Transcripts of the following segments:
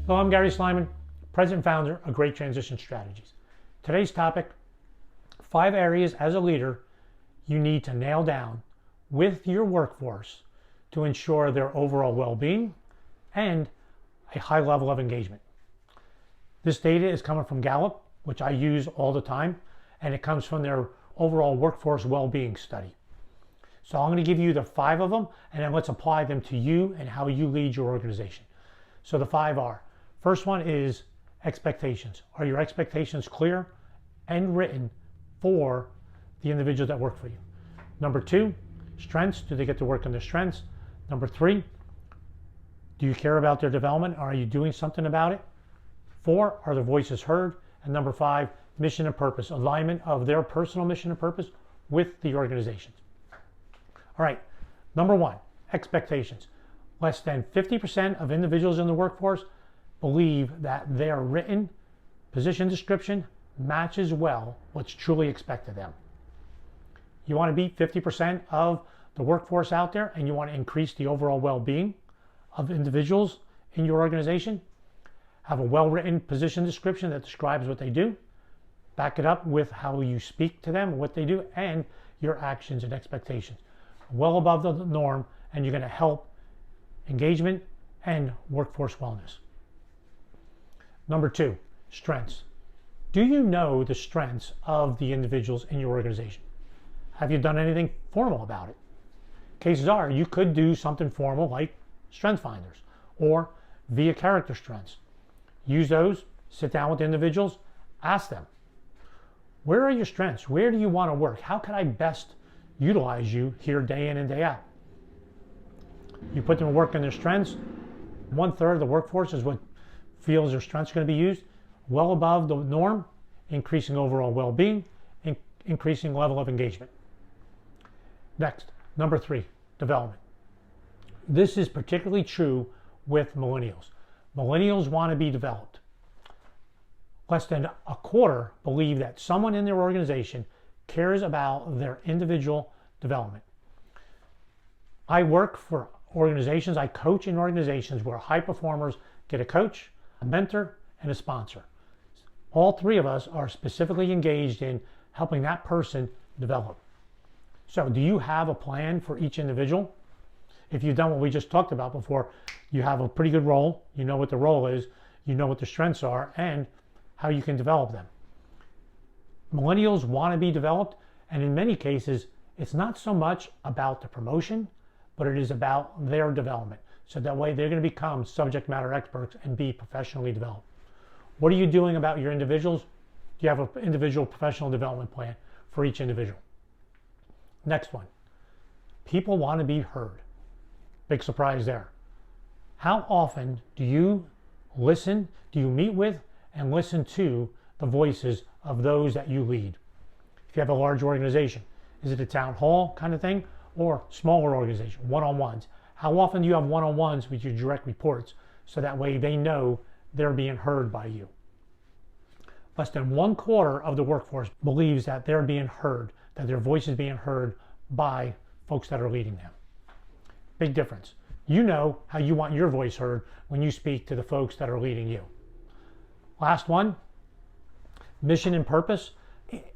Hello, I'm Gary Slyman, President and Founder of Great Transition Strategies. Today's topic, 5 areas as a leader you need to nail down with your workforce to ensure their overall well-being and a high level of engagement. This data is coming from Gallup, which I use all the time, and it comes from their overall workforce well-being study. So I'm going to give you the 5 of them, and then let's apply them to you and how you lead your organization. So the 5 are, first one is expectations. Are your expectations clear and written for the individuals that work for you? Number 2, strengths. Do they get to work on their strengths? Number 3, do you care about their development? Are you doing something about it? 4, are their voices heard? And number 5, mission and purpose, alignment of their personal mission and purpose with the organization. All right, number 1, expectations. Less than 50% of individuals in the workforce believe that their written position description matches well what's truly expected of them. You want to be 50% of the workforce out there, and you want to increase the overall well-being of individuals in your organization. Have a well-written position description that describes what they do. Back it up with how you speak to them, what they do, and your actions and expectations. Well above the norm, and you're going to help engagement and workforce wellness. Number 2, strengths. Do you know the strengths of the individuals in your organization? Have you done anything formal about it? Cases are, you could do something formal like strength finders or via character strengths. Use those, sit down with the individuals, ask them, where are your strengths? Where do you want to work? How can I best utilize you here day in and day out? You put them to work on their strengths. 1/3 of the workforce is what feels their strengths are going to be used. Well above the norm, increasing overall well-being, increasing level of engagement. Next, number 3, development. This is particularly true with millennials. Millennials want to be developed. Less than a quarter believe that someone in their organization cares about their individual development. I work for organizations, I coach in organizations where high performers get a coach, a mentor, and a sponsor. All 3 of us are specifically engaged in helping that person develop. So do you have a plan for each individual? If you've done what we just talked about before, you have a pretty good role, you know what the role is, you know what the strengths are, and how you can develop them. Millennials want to be developed, and in many cases, it's not so much about the promotion, but it is about their development. So that way they're going to become subject matter experts and be professionally developed. What are you doing about your individuals? Do you have an individual professional development plan for each individual? Next one, people want to be heard. Big surprise there. How often do you listen, do you meet with and listen to the voices of those that you lead? If you have a large organization, is it a town hall kind of thing or smaller organization, one-on-ones? How often do you have one-on-ones with your direct reports so that way they know they're being heard by you? Less than 1/4 of the workforce believes that they're being heard, that their voice is being heard by folks that are leading them. Big difference. You know how you want your voice heard when you speak to the folks that are leading you. Last one, mission and purpose.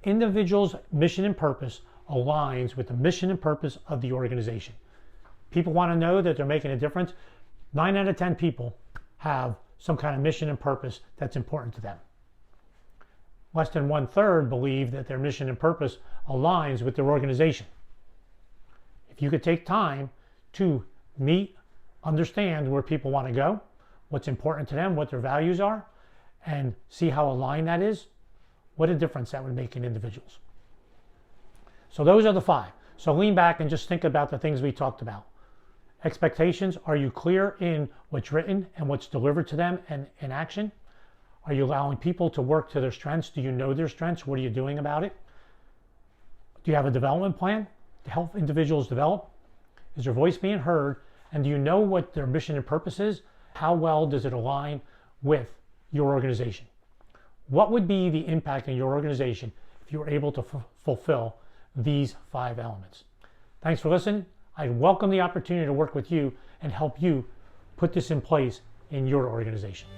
Individuals' mission and purpose aligns with the mission and purpose of the organization. People want to know that they're making a difference. 9 out of 10 people have some kind of mission and purpose that's important to them. Less than 1/3 believe that their mission and purpose aligns with their organization. If you could take time to meet, understand where people want to go, what's important to them, what their values are, and see how aligned that is, what a difference that would make in individuals. So those are the 5. So lean back and just think about the things we talked about. Expectations, are you clear in what's written and what's delivered to them and in action? Are you allowing people to work to their strengths? Do you know their strengths? What are you doing about it? Do you have a development plan to help individuals develop? Is their voice being heard? And do you know what their mission and purpose is? How well does it align with your organization? What would be the impact in your organization if you were able to fulfill these 5 elements? Thanks for listening. I welcome the opportunity to work with you and help you put this in place in your organization.